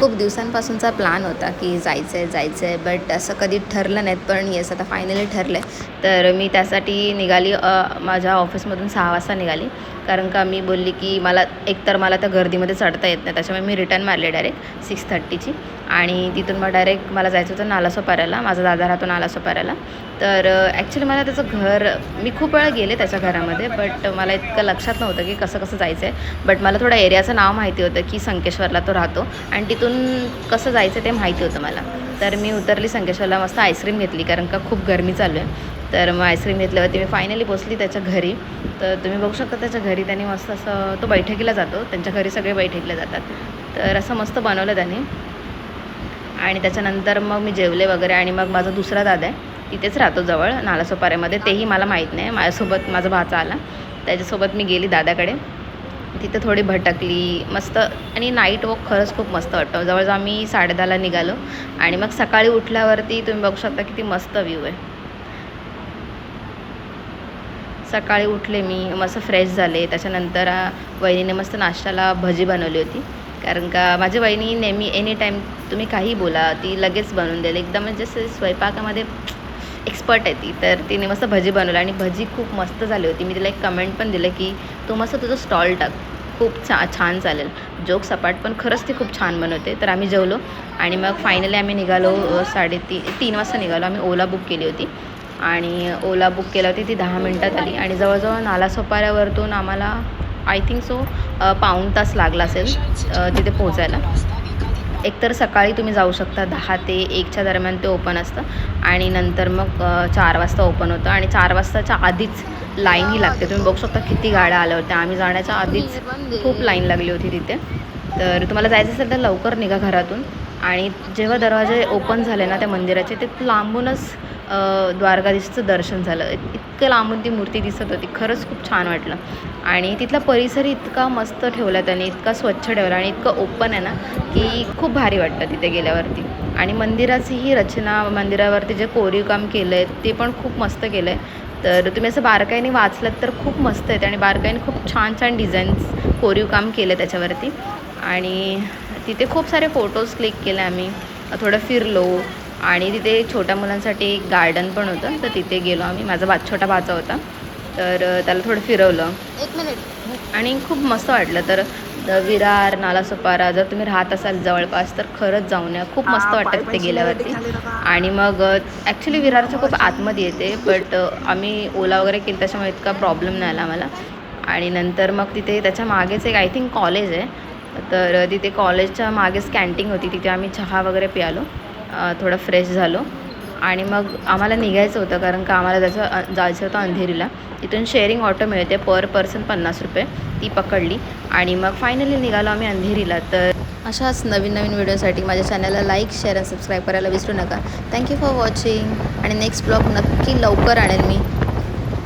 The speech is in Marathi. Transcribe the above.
खूप दिवसांपासूनचा प्लॅन होता की जायचं आहे बट असं कधी ठरलं नाहीत, पण येस आता फायनली ठरलं आहे. तर मी त्यासाठी निघाली, माझ्या ऑफिसमधून 6 वाजता निघाली. कारण का मी बोलली की एकतर मला त्या गर्दीमध्ये चढता येत नाही, त्याच्यामुळे मी रिटर्न मारले डायरेक्ट 6:30ची. आणि तिथून मग डायरेक्ट मला जायचं होतं नालासोपाऱ्याला. माझा दादा राहतो नालासोपाऱ्याला. तर ॲक्च्युली मला त्याचं घर, मी खूप वेळा गेले त्याच्या घरामध्ये, बट मला इतकं लक्षात नव्हतं की कसं कसं जायचं आहे. बट मला थोडं एरियाचं नाव माहिती होतं की संकेश्वरला तो राहतो आणि तिथून कसं जायचं ते माहिती होतं मला. तर मी उतरली संकेश्वरला, मस्त आईस्क्रीम घेतली कारण का खूप गरमी चालू आहे. तर मग आईस्क्रीम घेतल्यावरती मी फायनली पोचली त्याच्या घरी. तर तुम्ही बघू शकता त्याच्या घरी त्यांनी मस्त असं, तो बैठकीला जातो, त्यांच्या घरी सगळे बैठकीला जातात. तर असं मस्त बनवलं त्यांनी. आणि त्याच्यानंतर मग मी जेवले वगैरे. आणि मग माझा दुसरा दादा आहे, तिथेच राहतो जवळ नालासोपाऱ्यामध्ये, तेही मला माहीत नाही. माझ्यासोबत माझा भाचा आला, त्याच्यासोबत मी गेली दादाकडे. तिथे थोडी भटकली मस्त. आणि नाईट वॉक खरंच खूप मस्त वाटतं. जवळजवळ आम्ही 10:30ला निघालो आणि मग सकाळी उठल्यावरती तुम्ही बघू शकता किती मस्त व्ह्यू आहे. सकाळी उठले मी, मस्त फ्रेश झाले. त्याच्यानंतर वहिनीने मस्त नाश्त्याला भजी बनवली होती. कारण का माझी वहिनी नेहमी एनी टाईम तुम्ही काही बोला, ती लगेच बनवून देईल. एकदम म्हणजे असं स्वयंपाकामध्ये एक्सपर्ट आहे ती. तर तिने मस्त भजी बनवली आणि भजी खूप मस्त झाली होती. मी तिला एक कमेंट पण दिलं की तू मस्त तुझं स्टॉल टाक, खूप छान चालेल. जोक सपाट, पण खरंच ती खूप छान बनवते. तर आम्ही जेवलो आणि मग फायनली आम्ही निघालो. 3 वाजता निघालो. आम्ही ओला बुक केली होती आणि ओला बुक केली होती, ती 10 मिनटात आली. आणि जवळजवळ नालासोपाऱ्यावरतून आम्हाला आय थिंक सो पाऊण तास लागला असेल तिथे पोहोचायला. एकतर सकाळी तुम्ही जाऊ शकता 10 ते 1च्या दरम्यान ते ओपन असतं आणि नंतर मग 4 वाजता ओपन होतं. आणि 4 वाजताच्या आधीच लाईनही लागते. तुम्ही बघू शकता किती गाड्या आल्या होत्या. आम्ही जाण्याच्या आधीच खूप लाईन लागली होती तिथे. तर तुम्हाला जायचं असेल तर लवकर निघा घरातून. आणि जेव्हा दरवाजे ओपन झाले ना त्या मंदिराचे, ते लांबूनच द्वारकाधीशचं दर्शन झालं. इतकं लांबून ती मूर्ती दिसत होती. खरंच खूप छान वाटलं. आणि तिथला परिसर इतका मस्त ठेवला त्याने, इतका स्वच्छ ठेवला आणि इतकं ओपन आहे ना की खूप भारी वाटतं तिथे गेल्यावरती. आणि मंदिराची ही रचना, मंदिरावरती जे कोरीव काम केलं आहे ते पण खूप मस्त केलं आहे. तर तुम्ही असं बारकाईने वाचलं तर खूप मस्त आहे. आणि बारकाईने खूप छान डिझाईन्स, कोरीव काम केलं त्याच्यावरती. आणि तिथे खूप सारे फोटोज क्लिक केले आम्ही, थोडं फिरलो. आणि तिथे छोट्या मुलांसाठी एक गार्डन पण होतं, तर तिथे गेलो आम्ही. माझा छोटा भाचा होता, तर त्याला थोडं फिरवलं. 1 मिनिट. आणि खूप मस्त वाटलं. तर विरार, नालासोपारा जर तुम्ही राहत असाल जवळपास तर खरंच जाऊन या. खूप मस्त वाटतं तिथे गेल्यावरती. आणि मग ॲक्च्युली विरारचं खूप आतमध्ये येते, बट आम्ही ओला वगैरे केली त्याच्यामुळे इतका प्रॉब्लेम नाही आला मला. आणि नंतर मग तिथे त्याच्या मागेच एक आय थिंक कॉलेज आहे, तर तिथे कॉलेजच्या मागेच कॅन्टीन होती. तिथे आम्ही चहा वगैरे प्यालो, थोडं फ्रेश झालो. आणि मग आम्हाला निघायचं होतं कारण का आम्हाला जायचं होतं अंधेरीला. तिथून शेअरिंग ऑटो मिळते, पर पर्सन 50 रुपये, ती पकडली. आणि मग फायनली निघालो आम्ही अंधेरीला. तर अशाच नवीन व्हिडिओसाठी माझ्या चॅनलला लाईक, शेअर आणि सबस्क्राईब करायला विसरू नका. Thank you for watching. आणि नेक्स्ट ब्लॉग नक्की लवकर आणेल मी.